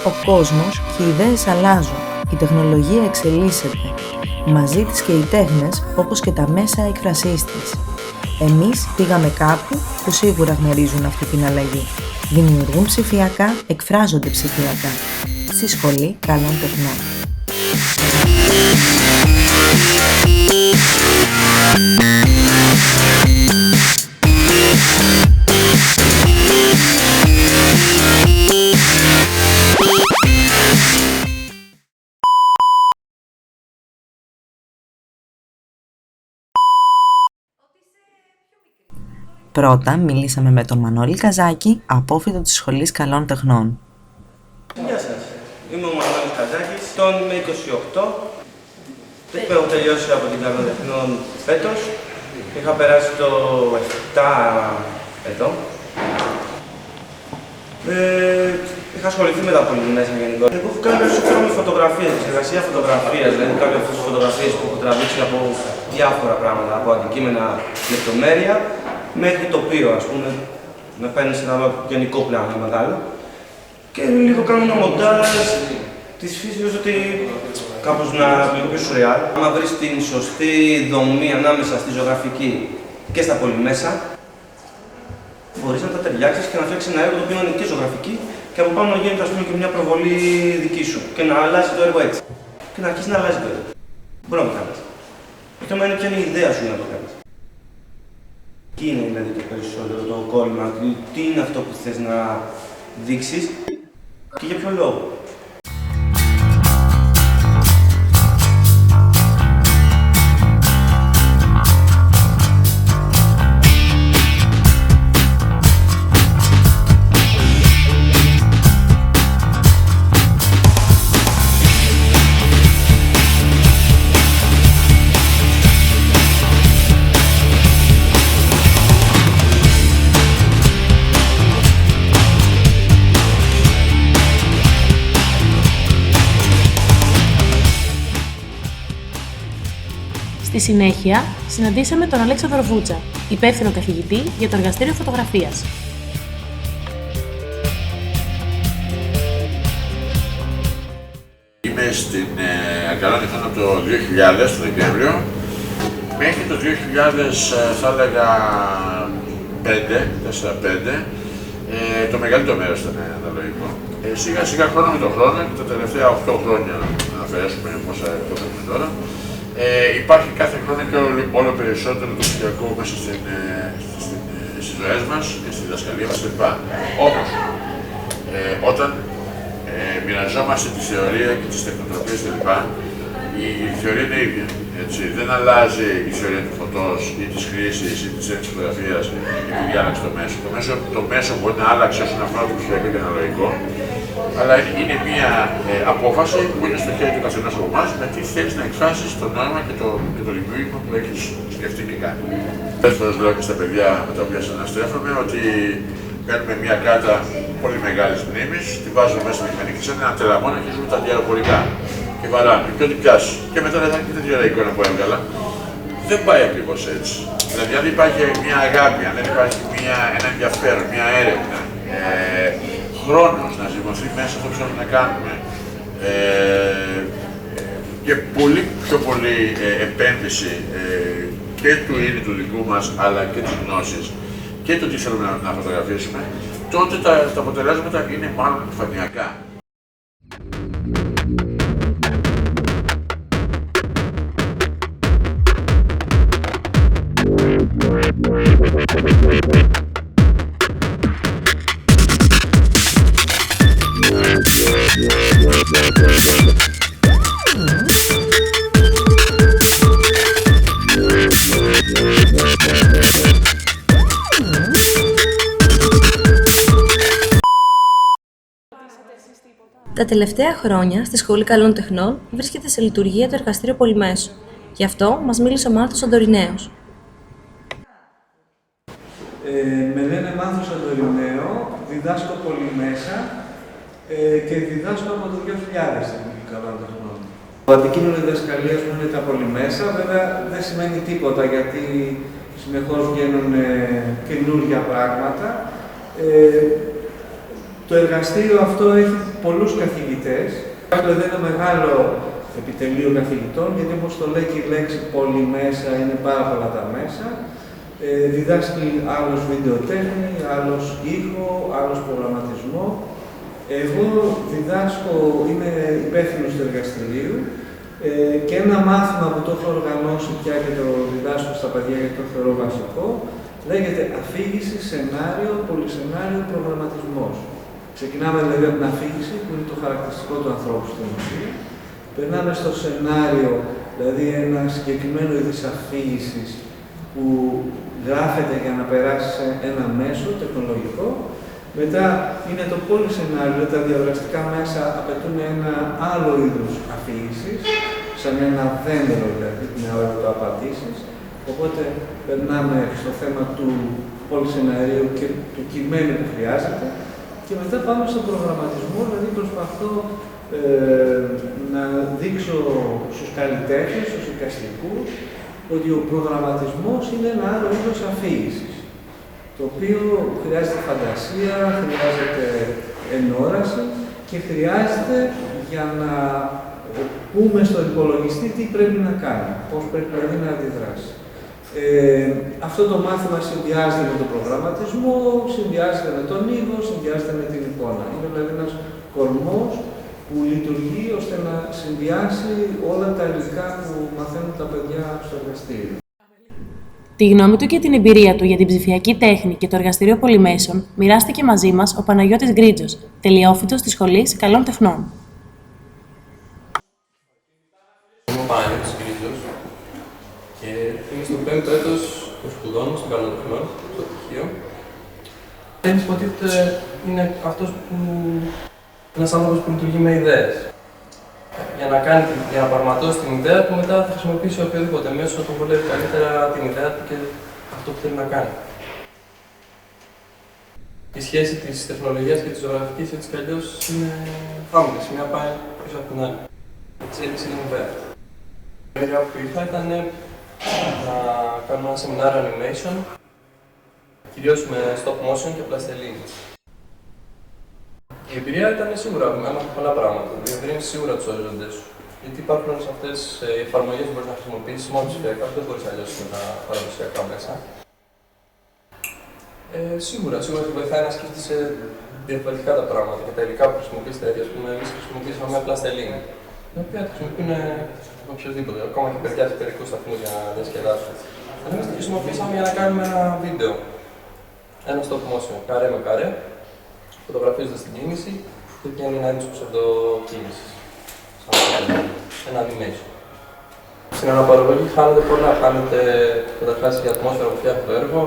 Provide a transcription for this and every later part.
Ο κόσμος και οι ιδέες αλλάζουν, η τεχνολογία εξελίσσεται. Μαζί της και οι τέχνες, όπως και τα μέσα έκφρασής της. Εμείς πήγαμε κάπου που σίγουρα γνωρίζουν αυτή την αλλαγή. Δημιουργούν ψηφιακά, εκφράζονται ψηφιακά. Στη Σχολή Καλών Τεχνών. Πρώτα μιλήσαμε με τον Μανώλη Καζάκη, απόφοιτο της Σχολής Καλών Τεχνών. Γεια σας, είμαι ο Μανώλης Καζάκης, είμαι 28. Έχω τελειώσει από την Καλών Τεχνών φέτος. Είχα περάσει το 7 εδώ. Είχα ασχοληθεί με τα πολυμέσα γενικότερα. Εγώ έχω κάνει περισσότερο με φωτογραφίες, εξεργασία φωτογραφίας, δηλαδή κάποιες αυτές τις φωτογραφίες που έχω τραβήξει από διάφορα πράγματα, από αντικείμενα λεπτομέρεια μέχρι τοπίο, ας πούμε, να παίρνει σε ένα γενικό πλάνο μεγάλο. Και λίγο κάνω ένα μοντάζ της φύσης ότι κάπως να λίγο πιο σουρεάλ. Αν βρεις την σωστή δομή ανάμεσα στη ζωγραφική και στα πολυμέσα, μπορείς να τα ταιριάξεις και να φτιάξεις ένα έργο το οποίο είναι και ζωγραφική και από πάνω να γίνεται, ας πούμε, και μια προβολή δική σου και να αλλάζει το έργο έτσι. Και να αρχίσει να αλλάζει το έργο. Μπορεί να το κάνεις. Το θέμα είναι ποια είναι η ιδέα σου για να το κάνεις. Τι είναι δηλαδή το περισσότερο το κόλλημα, τι είναι αυτό που θες να δείξεις και για ποιο λόγο. Στη συνέχεια, συναντήσαμε τον Αλέξανδρο Βούτσα, υπεύθυνο καθηγητή για το εργαστήριο φωτογραφίας. Είμαι στην Καλών Τεχνών από το 2000, το Δεκέμβριο, μέχρι το 2000 θα έλεγα 4-5, το μεγαλύτερο μέρος ήταν αναλογικό. Σιγά σιγά χρόνο με τον χρόνο και τα τελευταία 8 χρόνια, να αφαιρέσουμε πόσα έχουμε τώρα, υπάρχει κάθε χρόνο και όλο περισσότερο το ψηφιακό μέσα στις ζωές μας και στη διδασκαλία μας κλπ. Όμως, όταν μοιραζόμαστε τη θεωρία και τις τεχνοτροπίες κλπ, η θεωρία είναι ίδια. Έτσι. Δεν αλλάζει η θεωρία του φωτός ή της χρήσης ή της έννοιας φωτογραφίας επειδή άλλαξε το μέσο. Το μέσο μπορεί να άλλαξε όσον αφορά το ψηφιακό και αναλογικό, αλλά είναι μια απόφαση που είναι στο χέρι του καθενός από εμάς με τι θέλεις να εκφράσεις το νόημα και το δημιούργημα που έχεις σκεφτεί και κάνει. Πολλές φορές λέω και στα παιδιά με τα οποία συναστρέφομαι ότι παίρνουμε μια κάρτα πολύ μεγάλης μνήμης, τη βάζουμε μέσα με μηχανική σε ένα τεραμό και αρχίζουμε τα διαρροπορικά. Και βαράμε και ό,τι πιάσει. Και μετά δεν θα είναι τέτοια εικόνα που έβγαλα. Δεν πάει ακριβώς έτσι. Δηλαδή, αν υπάρχει μια αγάπη, αν δεν υπάρχει ένα ενδιαφέρον, μια έρευνα, χρόνος να ζυμωθεί μέσα αυτό που θέλουμε να κάνουμε και πολύ πιο πολύ επένδυση και του είναι του δικού μας, αλλά και της γνώσης και το τι θέλουμε να φωτογραφίσουμε, τότε τα αποτελέσματα είναι μάλλον επιφανειακά. Τα τελευταία χρόνια στη Σχολή Καλών Τεχνών βρίσκεται σε λειτουργία το εργαστήριο Πολυμέσου. Γι' αυτό μας μίλησε ο Μάρθος Αντορινέος. Με λένε Μάρθος Αντορινέο, διδάσκω πολυμέσα και διδάσκω από το 2000 στην Καλών Τεχνών. Το αντικείμενο διδασκαλίας μου είναι τα πολυμέσα, βέβαια δεν σημαίνει τίποτα γιατί συνεχώς βγαίνουν καινούργια πράγματα. Το εργαστήριο αυτό έχει πολλούς καθηγητές. Αυτό είναι ένα μεγάλο επιτελείο καθηγητών, γιατί όπως το λέει και η λέξη πολυμέσα, είναι πάρα πολλά τα μέσα. Διδάσκει άλλος βιντεοτέχνη, άλλος ήχο, άλλος προγραμματισμό. Εγώ διδάσκω, είμαι υπεύθυνος του εργαστηρίου και ένα μάθημα που το έχω οργανώσει πια και το διδάσκω στα παιδιά γιατί το θεωρώ βασικό, λέγεται αφήγηση, σενάριο, πολυσενάριο, προγραμματισμός. Ξεκινάμε δηλαδή από την αφήγηση, που είναι το χαρακτηριστικό του ανθρώπου στην ουσία. Περνάμε στο σενάριο, δηλαδή ένα συγκεκριμένο είδος αφήγησης που γράφεται για να περάσει σε ένα μέσο τεχνολογικό. Μετά είναι το πολυσενάριο, τα διαδραστικά μέσα απαιτούν ένα άλλο είδος αφήγησης, σαν ένα δέντρο δηλαδή, την ώρα που το απαντήσεις. Οπότε περνάμε στο θέμα του πολυσεναρίου και του κειμένου που χρειάζεται και μετά πάμε στον προγραμματισμό, δηλαδή προσπαθώ να δείξω στους καλλιτέχνες, στους εικαστικούς, ότι ο προγραμματισμός είναι ένα άλλο είδος αφήγησης, το οποίο χρειάζεται φαντασία, χρειάζεται ενόραση και χρειάζεται για να πούμε στον υπολογιστή τι πρέπει να κάνει, πώς πρέπει δηλαδή να αντιδράσει. Αυτό το μάθημα συνδυάζεται με τον προγραμματισμό, συνδυάζεται με τον ήχο, συνδυάζεται με την εικόνα. Είναι δηλαδή ένας κορμός που λειτουργεί ώστε να συνδυάσει όλα τα υλικά που μαθαίνουν τα παιδιά στο εργαστήριο. Τη γνώμη του και την εμπειρία του για την ψηφιακή τέχνη και το εργαστήριο πολυμέσων μοιράστηκε μαζί μας ο Παναγιώτης Γκρίτζος, τελειόφοιτος της Σχολής Καλών Τεχνών. Είμαι ο Παναγιώτης Γκρίτζος και είμαι στο 5ο έτος των σπουδών μου, των Καλών Τεχνών, στο πτυχίο. Υποτίθεται είναι αυτός που ένας άνθρωπος που λειτουργεί με ιδέες. Για να πραγματώσει την ιδέα του, μετά θα χρησιμοποιήσει οποιοδήποτε μέσο του βολεύει καλύτερα την ιδέα του και αυτό που θέλει να κάνει. Η σχέση της τεχνολογίας και της ζωγραφικής έτσι κι αλλιώς είναι άμεση, μία πάει πίσω από την άλλη. Η εξέλιξη είναι βέβαια. Η ιδέα που είχα ήταν να κάνουμε ένα σεμινάριο animation, κυρίως με stop motion και πλαστελίνη. Η εμπειρία ήταν σίγουρα, έμαθα πολλά πράγματα. Διευρύνει σίγουρα τους οριζόντες σου. Γιατί υπάρχουν όλες αυτές οι εφαρμογές που μπορείς να χρησιμοποιήσεις μόνο ψηφιακά, δεν μπορείς αλλιώς με τα παραδοσιακά μέσα. Σίγουρα σε βοηθάει να σκέφτεσαι διαφορετικά τα πράγματα και τα υλικά που χρησιμοποιείς τα ίδια. Ας πούμε, εμείς χρησιμοποιήσαμε πλαστελίνη, την οποία τη χρησιμοποιούν οποιοδήποτε, ακόμα και παιδιά σε παιδικούς σταθμούς για να διασκεδάσουν. Εμείς τη χρησιμοποιήσαμε για να κάνουμε ένα βίντεο. Ένα stop motion, καρέ με καρέ, φωτογραφίζοντας την κίνηση και βγαίνει ένα είδος ψευδοκίνησης. Ένα animation. Στην αναπαραγωγή χάνονται πολλά. Χάνεται καταρχάς η ατμόσφαιρα που φτιάχνει το έργο.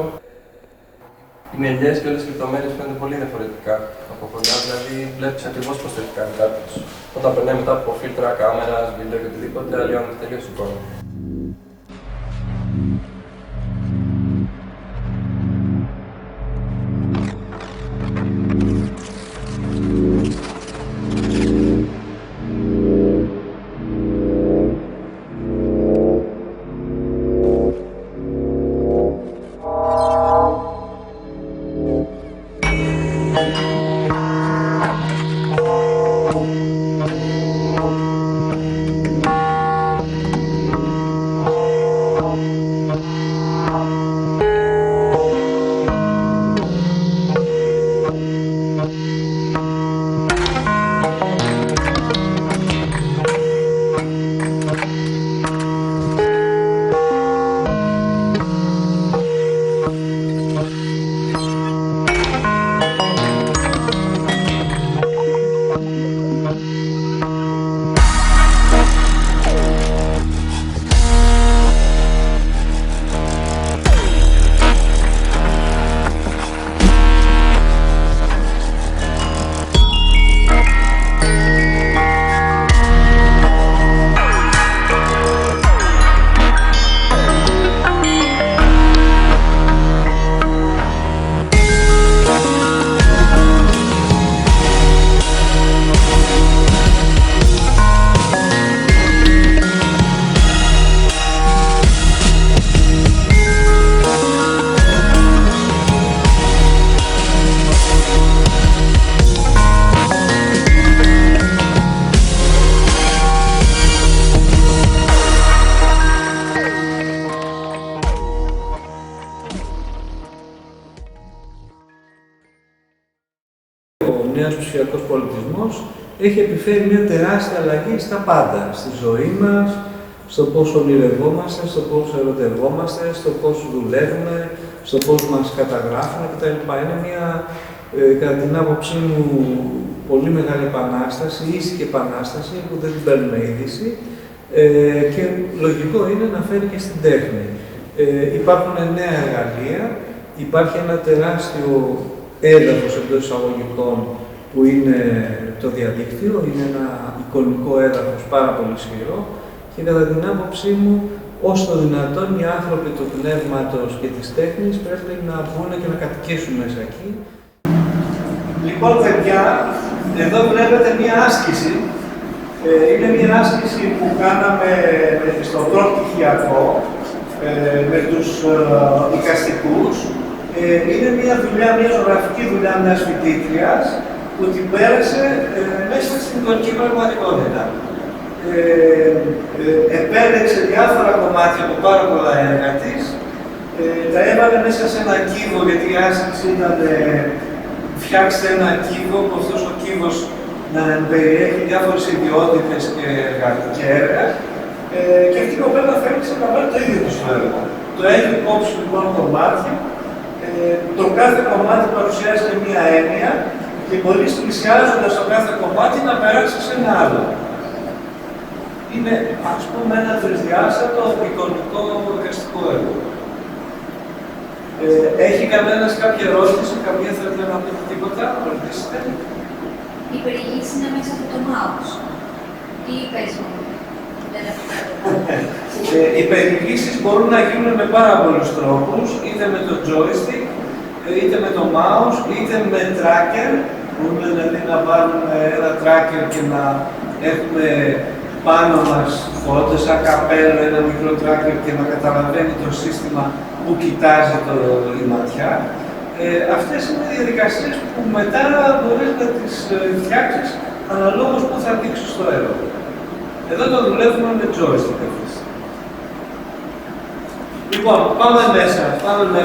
Οι μελιές και όλες οι λεπτομέρειες φαίνονται πολύ διαφορετικά από κοντά, δηλαδή βλέπεις ακριβώς πώς το έχει κάνει κάποιος. Όταν περνάει μετά από φίλτρα, κάμερας, βίντεο και οτιδήποτε, αλλοιώνεται τελείως η εικόνα. ψηφιακός πολιτισμός έχει επιφέρει μια τεράστια αλλαγή στα πάντα. Στη ζωή μας, στο πώς ονειρευόμαστε, στο πώς ερωτευόμαστε, στο πώς δουλεύουμε, στο πώς μας καταγράφουν κτλ. Είναι μια, κατά την άποψή μου, πολύ μεγάλη επανάσταση, ήσυχη επανάσταση που δεν την παίρνουμε είδηση και λογικό είναι να φέρει και στην τέχνη. Υπάρχουν νέα εργαλεία, υπάρχει ένα τεράστιο έδαφος εντός εισαγωγικών που είναι το διαδίκτυο, είναι ένα εικονικό έδαφος πάρα πολύ ισχυρό και κατά την άποψή μου, όσο το δυνατόν οι άνθρωποι του πνεύματος και της τέχνης πρέπει να μπουν και να κατοικήσουν μέσα εκεί. Λοιπόν, παιδιά, εδώ βλέπετε μία άσκηση. Είναι μία άσκηση που κάναμε στο πρώτο πτυχιακό με τους εικαστικούς. Είναι μία δουλειά, μία ζωγραφική δουλειά μιας φοιτήτριας που την πέρασε μέσα στην εικονική πραγματικότητα. Επέλεξε διάφορα κομμάτια από πάρα πολλά έργα της, τα έβαλε μέσα σε ένα κύβο, γιατί η άσκηση ήταν φτιάξτε ένα κύβο, που αυτός ο κύβος να περιέχει διάφορες ιδιότητες και έργα. Και αυτή η κοπέλα θέλησε να βάλει το ίδιο του έργο. Το έχει υπόψη λοιπόν κομμάτια. Το κάθε κομμάτι παρουσιάζεται μία έννοια και μόλις πλησιάζοντας το κάθε κομμάτι να περάσει σε ένα άλλο. Είναι, ας πούμε, ένα τρισδιάστατο εικονικό εικαστικό έργο. Έχει κανένας κάποια ερώτηση, καμία θέλετε να πείτε τίποτα, να ρωτήσετε? Η περιήγηση είναι μέσα από το mouse ή παίζει μόνο? Οι περιηγήσεις μπορούν να γίνουν με πάρα πολλούς τρόπους, είτε με το joystick, είτε με το mouse, είτε με tracker. Μπορούμε δηλαδή να βάλουμε ένα tracker και να έχουμε πάνω μας φώτες, σαν καπέλο, ένα μικρό tracker και να καταλαβαίνει το σύστημα που κοιτάζει η ματιά. Αυτές είναι διαδικασίες που μετά μπορείς να τις φτιάξεις αναλόγως που θα δείξεις το έργο. Εδώ το δουλεύουμε με joystick αυτή. Λοιπόν, πάμε μέσα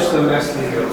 στο εργαστήριο.